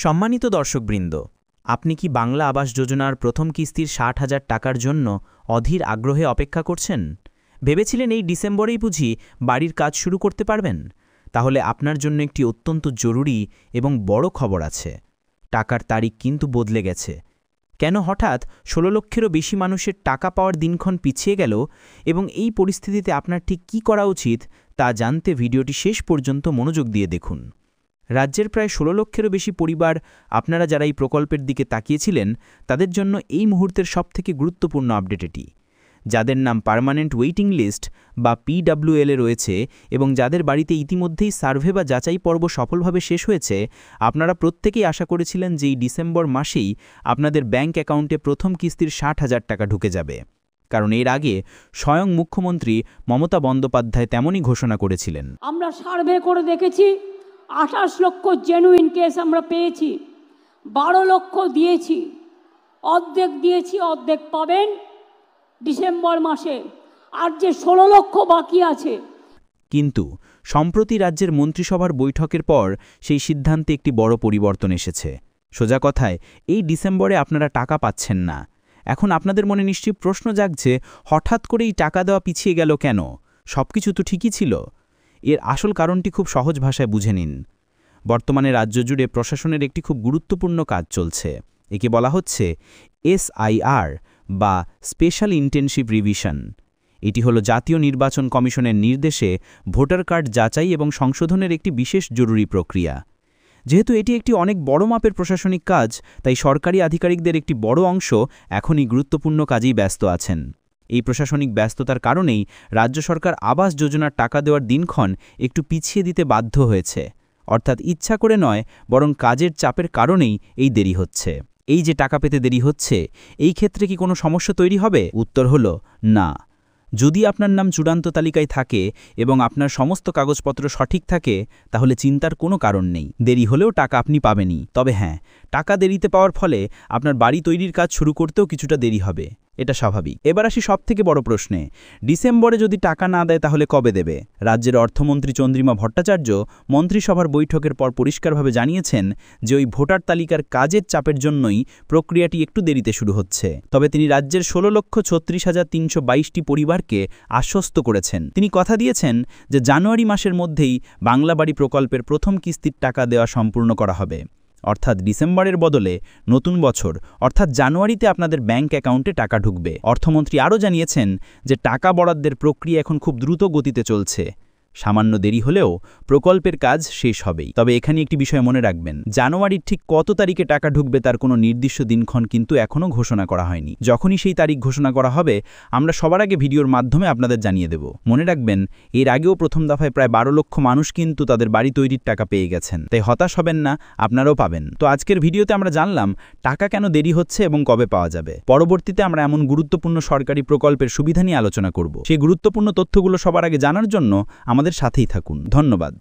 সম্মানিত দর্শকবৃন্দ, আপনি কি বাংলা আবাস যোজনার প্রথম কিস্তির ৬০,০০০ টাকার জন্য অধীর আগ্রহে অপেক্ষা করছেন? ভেবেছিলেন এই ডিসেম্বরেই বুঝি বাড়ির কাজ শুরু করতে পারবেন? তাহলে আপনার জন্য একটি অত্যন্ত জরুরি এবং বড় খবর আছে। টাকার তারিখ কিন্তু বদলে গেছে। কেন হঠাৎ ১৬ লক্ষেরও বেশি মানুষের টাকা পাওয়ার দিনক্ষণ পিছিয়ে গেল এবং এই পরিস্থিতিতে আপনার ঠিক কী করা উচিত তা জানতে ভিডিওটি শেষ পর্যন্ত মনোযোগ দিয়ে দেখুন। রাজ্যের প্রায় ১৬ লক্ষেরও বেশি পরিবার, আপনারা যারা এই প্রকল্পের দিকে তাকিয়েছিলেন, তাদের জন্য এই মুহূর্তের সবথেকে গুরুত্বপূর্ণ আপডেট এটি। যাদের নাম পার্মানেন্ট ওয়েটিং লিস্ট বা PWL-এ রয়েছে এবং যাদের বাড়িতে ইতিমধ্যেই সার্ভে বা যাচাই পর্ব সফলভাবে শেষ হয়েছে, আপনারা প্রত্যেকেই আশা করেছিলেন যে এই ডিসেম্বর মাসেই আপনাদের ব্যাংক অ্যাকাউন্টে প্রথম কিস্তির ৬০,০০০ টাকা ঢুকে যাবে। কারণ এর আগে স্বয়ং মুখ্যমন্ত্রী মমতা বন্দ্যোপাধ্যায় তেমনই ঘোষণা করেছিলেন। আমরা সার্ভে করে দেখেছি, ২৮ লক্ষ জেনুইন কেস আমরা পেয়েছি, ১২ লক্ষ দিয়েছি, অর্ধেক পাবেন ডিসেম্বর মাসে, আর যে ১৬ লক্ষ বাকি আছে। কিন্তু সম্প্রতি রাজ্যের মন্ত্রিসভার বৈঠকের পর সেই সিদ্ধান্তে একটি বড় পরিবর্তন এসেছে। সোজা কথায়, এই ডিসেম্বরে আপনারা টাকা পাচ্ছেন না। এখন আপনাদের মনে নিশ্চয়ই প্রশ্ন জাগছে, হঠাৎ করেই টাকা দেওয়া পিছিয়ে গেল কেন? সবকিছু তো ঠিকই ছিল। এর আসল কারণটি খুব সহজ ভাষায় বুঝে নিন। বর্তমানে রাজ্য জুড়ে প্রশাসনের একটি খুব গুরুত্বপূর্ণ কাজ চলছে। একে বলা হচ্ছে SIR বা স্পেশাল ইন্টেনসিভ রিভিশন। এটি হলো জাতীয় নির্বাচন কমিশনের নির্দেশে ভোটার কার্ড যাচাই এবং সংশোধনের একটি বিশেষ জরুরি প্রক্রিয়া। যেহেতু এটি একটি অনেক বড় মাপের প্রশাসনিক কাজ, তাই সরকারি আধিকারিকদের একটি বড় অংশ এখনই গুরুত্বপূর্ণ কাজেই ব্যস্ত আছেন। এই প্রশাসনিক ব্যস্ততার কারণেই রাজ্য সরকার আবাস যোজনার টাকা দেওয়ার দিনক্ষণ একটু পিছিয়ে দিতে বাধ্য হয়েছে। অর্থাৎ ইচ্ছা করে নয়, বরং কাজের চাপের কারণেই এই দেরি হচ্ছে। এই যে টাকা পেতে দেরি হচ্ছে, এই ক্ষেত্রে কি কোনো সমস্যা তৈরি হবে? উত্তর হলো না। যদি আপনার নাম চূড়ান্ত তালিকায় থাকে এবং আপনার সমস্ত কাগজপত্র সঠিক থাকে, তাহলে চিন্তার কোনো কারণ নেই। দেরি হলেও টাকা আপনি পাবেনই। তবে হ্যাঁ, টাকা দেরিতে পাওয়ার ফলে আপনার বাড়ি তৈরির কাজ শুরু করতেও কিছুটা দেরি হবে। এটা স্বাভাবিক। এবার আসি সবথেকে বড় প্রশ্নে, ডিসেম্বরে যদি টাকা না দেয় তাহলে কবে দেবে? রাজ্যের অর্থমন্ত্রী চন্দ্রিমা ভট্টাচার্য মন্ত্রিসভার বৈঠকের পর পরিষ্কারভাবে জানিয়েছেন যে ওই ভোটার তালিকার কাজের চাপের জন্যই প্রক্রিয়াটি একটু দেরিতে শুরু হচ্ছে। তবে তিনি রাজ্যের ১৬,৩৬,৩২২টি পরিবারকে আশ্বস্ত করেছেন। তিনি কথা দিয়েছেন যে জানুয়ারি মাসের মধ্যেই বাংলা বাড়ি প্রকল্পের প্রথম কিস্তির টাকা দেওয়া সম্পূর্ণ করা হবে। অর্থাৎ ডিসেম্বরের বদলে নতুন বছর অর্থাৎ জানুয়ারিতে আপনাদের ব্যাংক অ্যাকাউন্টে টাকা ঢুকবে। অর্থমন্ত্রী আরও জানিয়েছেন যে টাকা বরাদ্দের প্রক্রিয়া এখন খুব দ্রুত গতিতে চলছে। সামান্য দেরি হলেও প্রকল্পের কাজ শেষ হবেই। তবে এখানে একটি বিষয় মনে রাখবেন, জানুয়ারির ঠিক কত তারিখে টাকা ঢুকবে তার কোনো নির্দিষ্ট দিনক্ষণ কিন্তু এখনও ঘোষণা করা হয়নি। যখনই সেই তারিখ ঘোষণা করা হবে, আমরা সবার আগে ভিডিওর মাধ্যমে আপনাদের জানিয়ে দেব। মনে রাখবেন, এর আগেও প্রথম দফায় প্রায় ১২ লক্ষ মানুষ কিন্তু তাদের বাড়ি তৈরির টাকা পেয়ে গেছেন। তাই হতাশ হবেন না, আপনারাও পাবেন। তো আজকের ভিডিওতে আমরা জানলাম টাকা কেন দেরি হচ্ছে এবং কবে পাওয়া যাবে। পরবর্তীতে আমরা এমন গুরুত্বপূর্ণ সরকারি প্রকল্পের সুবিধা নিয়ে আলোচনা করব। সেই গুরুত্বপূর্ণ তথ্যগুলো সবার আগে জানার জন্য আমাদের সাথেই থাকুন। ধন্যবাদ।